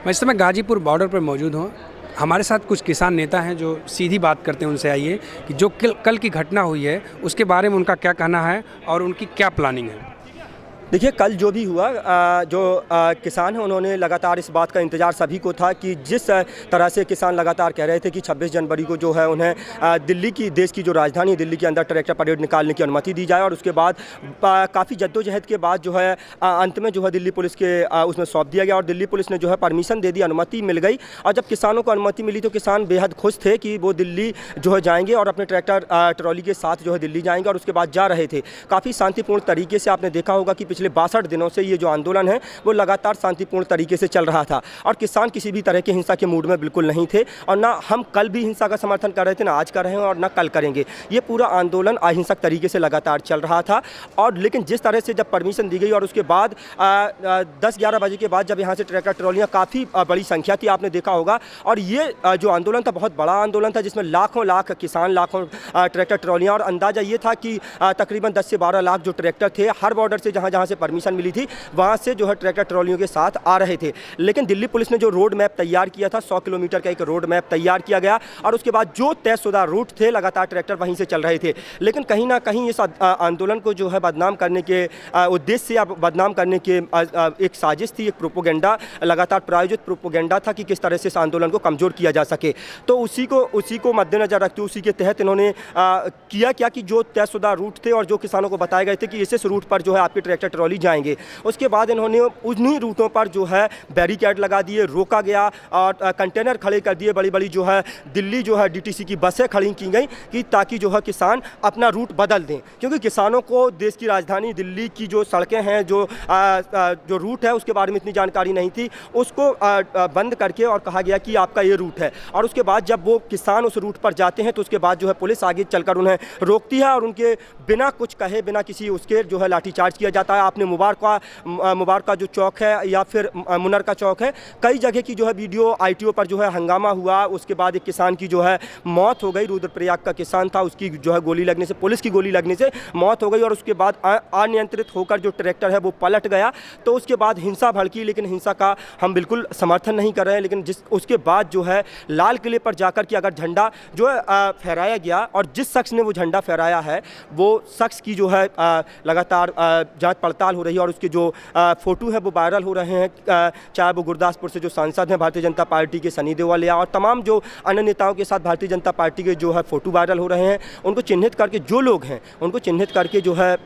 मैं इस समय गाजीपुर बॉर्डर पर मौजूद हूँ। हमारे साथ कुछ किसान नेता हैं जो सीधी बात करते हैं। उनसे आइए कि जो कल की घटना हुई है उसके बारे में उनका क्या कहना है और उनकी क्या प्लानिंग है। देखिए, कल जो भी हुआ, किसान हैं उन्होंने लगातार इस बात का इंतज़ार सभी को था कि जिस तरह से किसान लगातार कह रहे थे कि 26 जनवरी को जो है उन्हें दिल्ली की, देश की जो राजधानी दिल्ली के अंदर ट्रैक्टर परेड निकालने की अनुमति दी जाए, और उसके बाद काफ़ी जद्दोजहद के बाद जो है अंत में जो है दिल्ली पुलिस के उसमें सौंप दिया गया और दिल्ली पुलिस ने जो है परमिशन दे दी, अनुमति मिल गई। और जब किसानों को अनुमति मिली तो किसान बेहद खुश थे कि वो दिल्ली जो है जाएंगे और अपने ट्रैक्टर ट्रॉली के साथ जो है दिल्ली जाएंगे, और उसके बाद जा रहे थे काफ़ी शांतिपूर्ण तरीके से। आपने देखा होगा कि पिछले 62 दिनों से ये जो आंदोलन है वो लगातार शांतिपूर्ण तरीके से चल रहा था और किसान किसी भी तरह के हिंसा के मूड में बिल्कुल नहीं थे, और ना हम कल भी हिंसा का समर्थन कर रहे थे, ना आज कर रहे हैं और ना कल करेंगे। ये पूरा आंदोलन अहिंसक तरीके से लगातार चल रहा था। और लेकिन जिस तरह से जब परमिशन दी गई और उसके बाद 10-11 बजे के बाद जब यहाँ से ट्रैक्टर ट्रॉलियाँ काफ़ी बड़ी संख्या थी, आपने देखा होगा, और ये जो आंदोलन था बहुत बड़ा आंदोलन था जिसमें लाख किसान, लाखों ट्रैक्टर ट्रॉलियाँ, और अंदाज़ा ये था कि तकरीबन 10 से 12 लाख जो ट्रैक्टर थे हर बॉर्डर से जहाँ से परमिशन मिली थी वहाँ से जो है ट्रैक्टर ट्रॉलियों के साथ आ रहे थे। लेकिन दिल्ली पुलिस ने जो रोड मैप तैयार किया था, 100 किलोमीटर का एक रोड मैप तैयार किया गया, और उसके बाद जो तयशुदा रूट थे लगातार ट्रैक्टर वहीं से चल रहे थे। लेकिन कहीं ना कहीं इस आंदोलन को जो है बदनाम करने के उद्देश्य से, या बदनाम करने के एक साजिश थी, एक प्रोपोगेंडा, लगातार प्रायोजित प्रोपोगेंडा था कि किस तरह से इस आंदोलन को कमज़ोर किया जा सके। तो उसी को मद्देनजर रखते उसी के तहत इन्होंने किया क्या कि जो तयशुदा रूट थे और जो किसानों को बताए गए थे कि इस रूट पर जो है आपकी ट्रैक्टर ट्रॉली जाएंगे, उसके बाद इन्होंने उन्हीं रूटों पर जो है बैरिकेड लगा दिए, रोका गया और कंटेनर खड़े कर दिए, बड़ी बड़ी जो है दिल्ली जो है डीटीसी की बसें खड़ी की गई कि ताकि जो है किसान अपना रूट बदल दें, क्योंकि किसानों को देश की राजधानी दिल्ली की जो सड़कें हैं, जो रूट है उसके बारे में इतनी जानकारी नहीं थी। उसको बंद करके और कहा गया कि आपका ये रूट है, और उसके बाद जब वो किसान उस रूट पर जाते हैं तो उसके बाद जो है पुलिस आगे चलकर उन्हें रोकती है और उनके बिना कुछ कहे, बिना किसी उसके जो है लाठीचार्ज किया जाता है। आपने मुबारका जो चौक है या फिर मुनर का चौक है, कई जगह की जो है वीडियो ITO पर जो है हंगामा हुआ। उसके बाद एक किसान की जो है मौत हो गई, रुद्रप्रयाग का किसान था, उसकी जो है गोली लगने से, पुलिस की गोली लगने से मौत हो गई, और उसके बाद अनियंत्रित होकर जो ट्रैक्टर है वो पलट गया। तो उसके बाद हिंसा भड़की, लेकिन हिंसा का हम बिल्कुल समर्थन नहीं कर रहे हैं। लेकिन उसके बाद जो है लाल किले पर जाकर के अगर झंडा जो है फहराया गया, और जिस शख्स ने वो झंडा फहराया है वो शख्स की जो है लगातार जांच पड़ताल हो रही है, और उसके जो फोटो है वो वायरल हो रहे हैं, चाहे वो गुरदासपुर से जो सांसद हैं भारतीय जनता पार्टी के सनी देओवालिया और तमाम जो अन्य नेताओं के साथ भारतीय जनता पार्टी के जो है फोटो वायरल हो रहे हैं। उनको चिन्हित करके, जो लोग हैं उनको चिन्हित करके जो है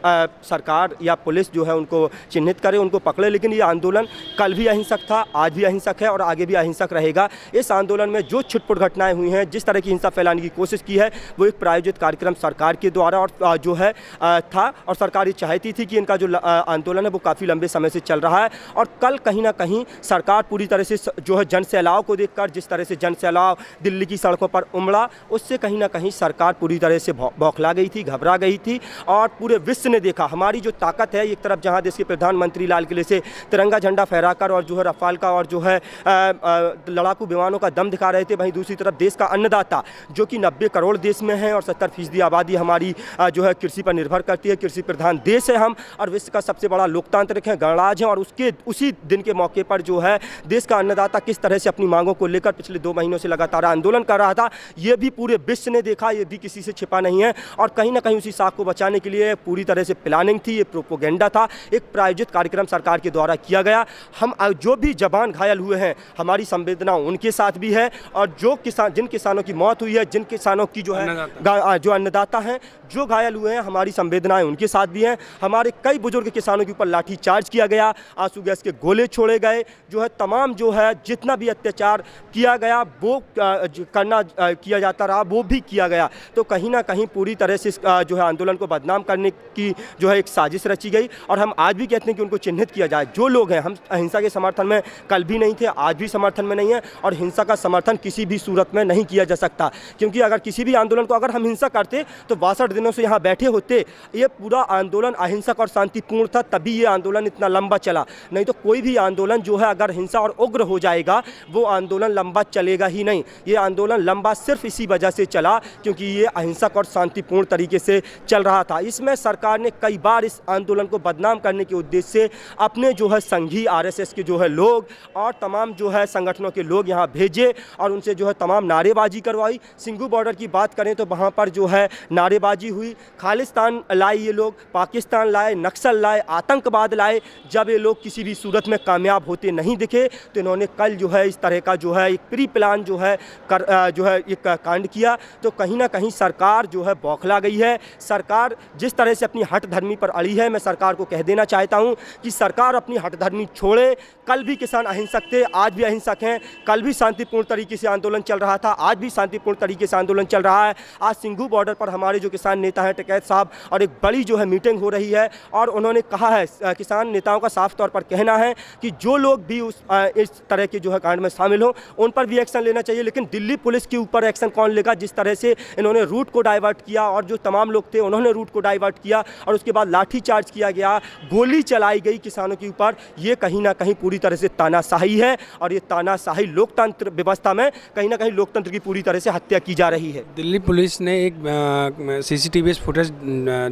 सरकार या पुलिस जो है उनको चिन्हित करे, उनको पकड़े। लेकिन ये आंदोलन कल भी अहिंसक था, आज भी अहिंसक है और आगे भी अहिंसक रहेगा। इस आंदोलन में जो छिटपुट घटनाएं हुई हैं, जिस तरह की हिंसा फैलाने की कोशिश की है, वो एक प्रायोजित कार्यक्रम सरकार के द्वारा और जो है था, और सरकार ये चाहती थी कि इनका जो आंदोलन है वो काफ़ी लंबे समय से चल रहा है। और कल कहीं ना कहीं सरकार पूरी तरह से जो है जन सैलाव को देखकर, जिस तरह से जन सैलाव दिल्ली की सड़कों पर उमड़ा, उससे कहीं ना कहीं सरकार पूरी तरह से बौखला गई थी, घबरा गई थी। और पूरे विश्व ने देखा हमारी जो ताकत है, एक तरफ जहां देश के प्रधानमंत्री लाल किले से तिरंगा झंडा फहराकर और जो है रफाल का और जो है लड़ाकू विमानों का दम दिखा रहे थे, वहीं दूसरी तरफ देश का अन्नदाता जो कि 90 करोड़ देश में है और 70% आबादी हमारी जो है कृषि पर निर्भर करती है, कृषि प्रधान देश है हम, और विश्व का सबसे बड़ा लोकतांत्रिक है, गणराज्य है। और उसी दिन के मौके पर जो है देश का अन्नदाता किस तरह से अपनी मांगों को लेकर पिछले 2 महीनों से लगातार आंदोलन कर रहा था, ये भी पूरे विश्व ने देखा, ये भी किसी से छिपा नहीं है। और कहीं ना कहीं उसी साख को बचाने के लिए पूरी तरह से प्लानिंग थी, ये प्रोपोगेंडा था, एक प्रायोजित कार्यक्रम सरकार के द्वारा किया गया। हम जो भी जवान घायल हुए हैं, हमारी संवेदना उनके साथ भी है, और जिन किसानों की मौत हुई है, जिन किसानों की जो है जो अन्नदाता हैं जो घायल हुए हैं, हमारी संवेदनाएं उनके साथ भी हैं। हमारे कई बुजुर्ग किसानों के ऊपर लाठी चार्ज किया गया, आंसू गैस के गोले छोड़े गए, जो है तमाम जो है जितना भी अत्याचार किया गया वो किया जाता रहा, वो भी किया गया। तो कहीं ना कहीं पूरी तरह से जो है आंदोलन को बदनाम करने की जो है एक साजिश रची गई। और हम आज भी कहते हैं कि उनको चिन्हित किया जाए। जो लोग हैं, हम अहिंसा के समर्थन में कल भी नहीं थे, आज भी समर्थन में नहीं है, और हिंसा का समर्थन किसी भी सूरत में नहीं किया जा सकता, क्योंकि अगर किसी भी आंदोलन को अगर हम हिंसा करते तो 62 दिनों से यहाँ बैठे होते। ये पूरा आंदोलन अहिंसक और शांतिपूर्ण शांतिपूर्ण था, तभी ये आंदोलन इतना लंबा चला। नहीं तो कोई भी आंदोलन जो है अगर हिंसा और उग्र हो जाएगा वो आंदोलन लंबा चलेगा ही नहीं। ये आंदोलन लंबा सिर्फ इसी वजह से चला क्योंकि ये अहिंसक और शांतिपूर्ण तरीके से चल रहा था। इसमें सरकार ने कई बार इस आंदोलन को बदनाम करने के उद्देश्य से अपने जो है संघी आरएसएस के जो है लोग और तमाम जो है संगठनों के लोग यहाँ भेजे और उनसे जो है तमाम नारेबाजी करवाई। सिंघू बॉर्डर की बात करें तो वहाँ पर जो है नारेबाजी हुई, खालिस्तान लाए ये लोग, पाकिस्तान लाए, नक्सल लाए, आतंकवाद लाए। जब ये लोग किसी भी सूरत में कामयाब होते नहीं दिखे तो इन्होंने कल जो है इस तरह का जो है एक प्री प्लान जो है एक कांड किया। तो कहीं ना कहीं सरकार जो है बौखला गई है। सरकार जिस तरह से अपनी हठधर्मी पर अड़ी है, मैं सरकार को कह देना चाहता हूं कि सरकार अपनी हठधर्मी छोड़े। कल भी किसान अहिंसक थे, आज भी अहिंसक हैं। कल भी शांतिपूर्ण तरीके से आंदोलन चल रहा था, आज भी शांतिपूर्ण तरीके से आंदोलन चल रहा है। आज सिंघू बॉर्डर पर हमारे जो किसान नेता हैं टिकैत साहब और एक बड़ी जो है मीटिंग हो रही है और उन्होंने कहा है, किसान नेताओं का साफ तौर पर कहना है कि जो लोग भी इस तरह के जो है कांड में शामिल हो उन पर भी एक्शन लेना चाहिए। लेकिन दिल्ली पुलिस के ऊपर एक्शन कौन लेगा? जिस तरह से इन्होंने रूट को डाइवर्ट किया और जो तमाम लोग थे उन्होंने रूट को डाइवर्ट किया और उसके बाद लाठीचार्ज किया गया, गोली चलाई गई किसानों के ऊपर। ये कहीं ना कहीं पूरी तरह से तानाशाही है और ये तानाशाही लोकतंत्र व्यवस्था में कहीं ना कहीं लोकतंत्र की पूरी तरह से हत्या की जा रही है। दिल्ली पुलिस ने एक CCTV फुटेज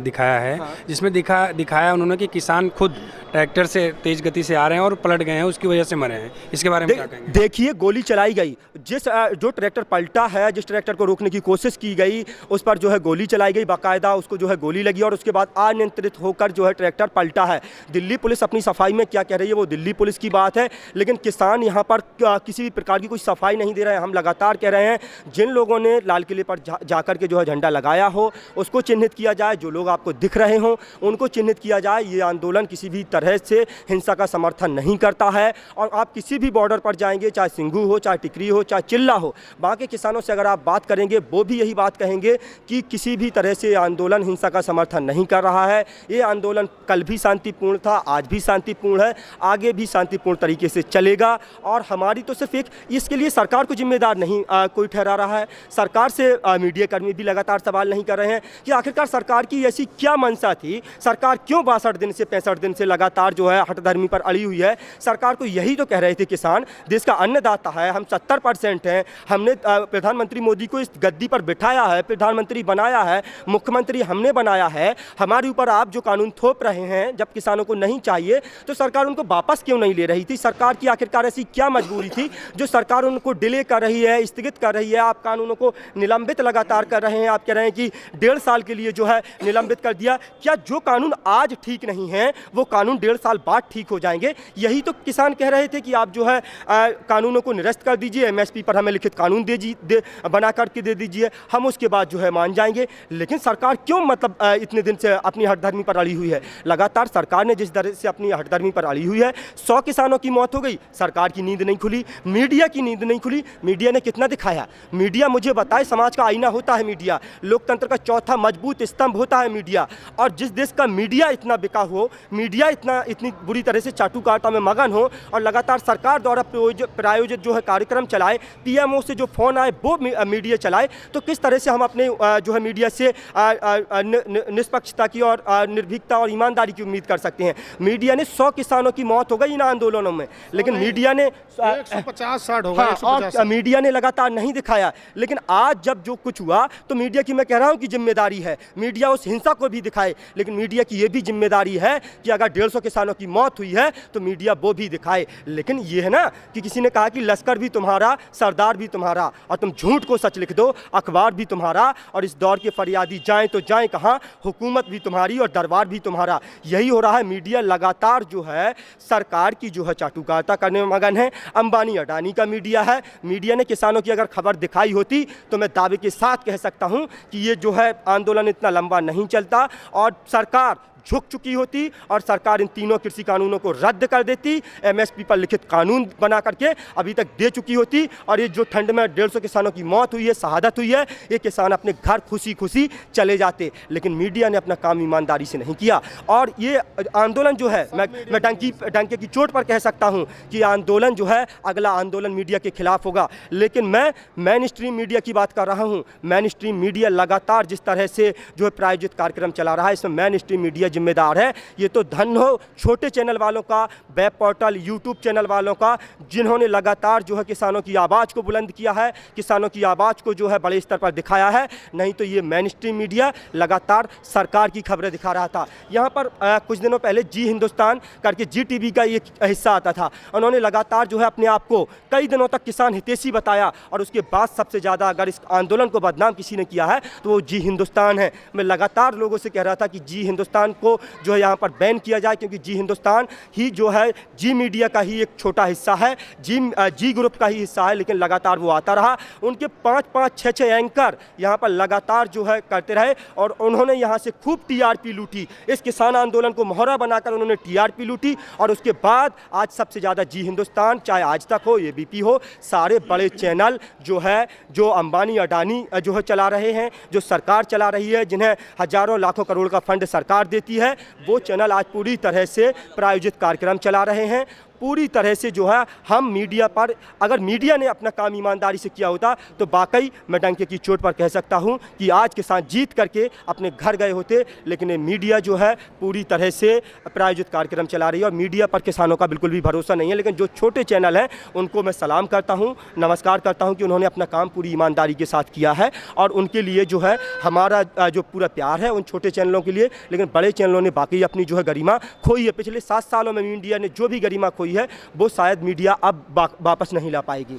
दिखाया है, जिसमें दिखाया उन्होंने कि किसान खुद ट्रैक्टर से तेज गति से आ रहे हैं और पलट गए हैं, उसकी वजह से मरे हैं। इसके बारे में क्या कहेंगे? देखिए, गोली चलाई गई, जो ट्रैक्टर पलटा है, जिस ट्रैक्टर को रोकने की कोशिश की गई उस पर जो है गोली चलाई गई, बाकायदा उसको जो है गोली लगी और उसके बाद अनियंत्रित होकर जो है ट्रैक्टर पलटा है। दिल्ली पुलिस अपनी सफाई में क्या कह रही है वो दिल्ली पुलिस की बात है, लेकिन किसान यहाँ पर किसी भी प्रकार की कोई सफाई नहीं दे रहे हैं। हम लगातार कह रहे हैं जिन लोगों ने लाल किले पर जाकर के जो है झंडा लगाया हो उसको चिन्हित किया जाए, जो लोग आपको दिख रहे हों उनको चिन्हित किया जाए। ये आंदोलन किसी भी तरह से हिंसा का समर्थन नहीं करता है और आप किसी भी बॉर्डर पर जाएंगे, चाहे सिंघू हो, चाहे टिकरी हो, चाहे चिल्ला हो, वहाँ के किसानों से अगर आप बात करेंगे वो भी यही बात कहेंगे कि किसी भी तरह से आंदोलन हिंसा का समर्थन नहीं कर रहा है। ये आंदोलन कल भी शांतिपूर्ण था, आज भी शांतिपूर्ण है, आगे भी शांतिपूर्ण तरीके से चलेगा। और हमारी तो सिर्फ एक इसके लिए सरकार को जिम्मेदार नहीं कोई ठहरा रहा है। सरकार से मीडिया कर्मी भी लगातार सवाल नहीं कर रहे हैं कि आखिरकार सरकार की ऐसी क्या मंशा थी, सरकार क्यों 62 दिन से 65 दिन से लगातार जो है हठधर्मी पर अड़ी हुई है। सरकार को यही तो कह रहे थे किसान देश का अन्नदाता है, हम 70% हैं, हमने प्रधानमंत्री मोदी को इस गद्दी पर बिठाया है, प्रधानमंत्री बनाया है, मुख्यमंत्री हमने बनाया है, हमारे ऊपर आप जो कानून थोप रहे हैं जब किसानों को नहीं चाहिए तो सरकार उनको वापस क्यों नहीं ले रही थी? सरकार की आखिरकार ऐसी क्या मजबूरी थी जो सरकार उनको डिले कर रही है, स्थगित कर रही है? आप कानूनों को निलंबित लगातार कर रहे हैं, आप कह रहे हैं कि 1.5 साल के लिए जो है निलंबित कर दिया। क्या जो कानून आज ठीक नहीं है वो कानून 1.5 साल बाद ठीक हो जाएंगे? यही तो किसान कह रहे थे कि आप जो है कानूनों को निरस्त कर दीजिए, MSP पर हमें लिखित कानून बना करके दे दीजिए, हम उसके बाद जो है मान जाएंगे। लेकिन सरकार क्यों मतलब इतने दिन से अपनी हठधर्मी पर अड़ी हुई है? लगातार सरकार ने जिस तरह से अपनी हठधर्मी पर अड़ी हुई है, 100 किसानों की मौत हो गई, सरकार की नींद नहीं खुली, मीडिया की नींद नहीं खुली। मीडिया ने कितना दिखाया? मीडिया मुझे बताए, समाज का आईना होता है मीडिया, लोकतंत्र का चौथा मजबूत स्तंभ होता है मीडिया। और जिस देश का मीडिया इतना बिका हो, मीडिया इतनी बुरी तरह से चाटुकाटा में मगन हो और लगातार सरकार द्वारा प्रायोजित जो है कार्यक्रम चलाए, PMO से जो फोन आए वो मीडिया चलाए, तो किस तरह से हम अपने जो है मीडिया से निष्पक्षता की और निर्भीकता और ईमानदारी की उम्मीद कर सकते हैं? मीडिया ने 100 किसानों की मौत हो गई इन आंदोलनों में, लेकिन मीडिया ने 150-60 होगा, 150 मीडिया ने लगातार नहीं दिखाया। लेकिन आज जब जो कुछ हुआ तो मीडिया की मैं कह रहा हूं कि जिम्मेदारी है, मीडिया उस हिंसा को भी दिखाए, लेकिन मीडिया की ये भी जिम्मेदारी है कि अगर 150 किसानों की मौत हुई है तो मीडिया वो भी दिखाए। लेकिन ये है ना कि किसी ने कहा कि लश्कर भी तुम्हारा, सरदार भी तुम्हारा, और तुम झूठ को सच लिख दो, अखबार भी तुम्हारा, और इस दौर के फरियादी जाएं तो जाएं कहाँ, हुकूमत भी तुम्हारी और दरबार भी तुम्हारा। यही हो रहा है। मीडिया लगातार जो है सरकार की जो है चाटुकारिता करने में मगन है। अंबानी अडानी का मीडिया है। मीडिया ने किसानों की अगर खबर दिखाई होती तो मैं दावे के साथ कह सकता हूं कि ये जो है आंदोलन इतना लंबा नहीं चलता और सरकार झुक चुकी होती और सरकार इन तीनों कृषि कानूनों को रद्द कर देती, MSP पर लिखित कानून बना करके अभी तक दे चुकी होती। और ये जो ठंड में 150 किसानों की मौत हुई है, शहादत हुई है, ये किसान अपने घर खुशी खुशी चले जाते। लेकिन मीडिया ने अपना काम ईमानदारी से नहीं किया। और ये आंदोलन जो है, मैं डंके की चोट पर कह सकता हूँ कि आंदोलन जो है अगला आंदोलन मीडिया के खिलाफ होगा। लेकिन मैं मेन स्ट्रीम मीडिया की बात कर रहा हूँ। मेन स्ट्रीम मीडिया लगातार जिस तरह से जो है प्रायोजित कार्यक्रम चला रहा है, इसमें मेन स्ट्रीम मीडिया जिम्मेदार है। ये तो धन हो छोटे चैनल वालों का, वेब पोर्टल, यूट्यूब चैनल वालों का, जिन्होंने लगातार जो है किसानों की आवाज़ को बुलंद किया है, किसानों की आवाज़ को जो है बड़े स्तर पर दिखाया है। नहीं तो ये मेन स्ट्रीम मीडिया लगातार सरकार की खबरें दिखा रहा था। यहाँ पर कुछ दिनों पहले जी हिंदुस्तान करके जी टीवी का एक हिस्सा आता था, उन्होंने लगातार जो है अपने आप को कई दिनों तक किसान हितैषी बताया, और उसके बाद सबसे ज़्यादा अगर इस आंदोलन को बदनाम किसी ने किया है तो वो जी हिंदुस्तान है। मैं लगातार लोगों से कह रहा था कि जी हिंदुस्तान को जो है यहाँ पर बैन किया जाए, क्योंकि जी हिंदुस्तान ही जो है जी मीडिया का ही एक छोटा हिस्सा है, जी ग्रुप का ही हिस्सा है। लेकिन लगातार वो आता रहा, उनके 5-5, 6-6 एंकर यहाँ पर लगातार जो है करते रहे, और उन्होंने यहाँ से खूब टीआरपी लूटी। इस किसान आंदोलन को मोहरा बनाकर उन्होंने टीआरपी लूटी, और उसके बाद आज सबसे ज़्यादा जी हिंदुस्तान, चाहे आज तक हो, एबीपी हो, सारे बड़े चैनल जो है, जो अंबानी अडानी जो है चला रहे हैं, जो सरकार चला रही है, जिन्हें हजारों लाखों करोड़ का फंड सरकार देती है, वो चैनल आज पूरी तरह से प्रायोजित कार्यक्रम चला रहे हैं। पूरी तरह से जो है हम मीडिया पर, अगर मीडिया ने अपना काम ईमानदारी से किया होता तो वाकई मैं डंके की चोट पर कह सकता हूं कि आज किसान जीत करके अपने घर गए होते। लेकिन ये मीडिया जो है पूरी तरह से प्रायोजित कार्यक्रम चला रही है, और मीडिया पर किसानों का बिल्कुल भी भरोसा नहीं है। लेकिन जो छोटे चैनल हैं उनको मैं सलाम करता हूँ, नमस्कार करता हूँ कि उन्होंने अपना काम पूरी ईमानदारी के साथ किया है, और उनके लिए जो है हमारा जो पूरा प्यार है उन छोटे चैनलों के लिए। लेकिन बड़े चैनलों ने बाकी अपनी जो है गरिमा खोई है। पिछले 7 सालों में मीडिया ने जो भी गरिमा खोई है वो शायद मीडिया अब वापस नहीं ला पाएगी।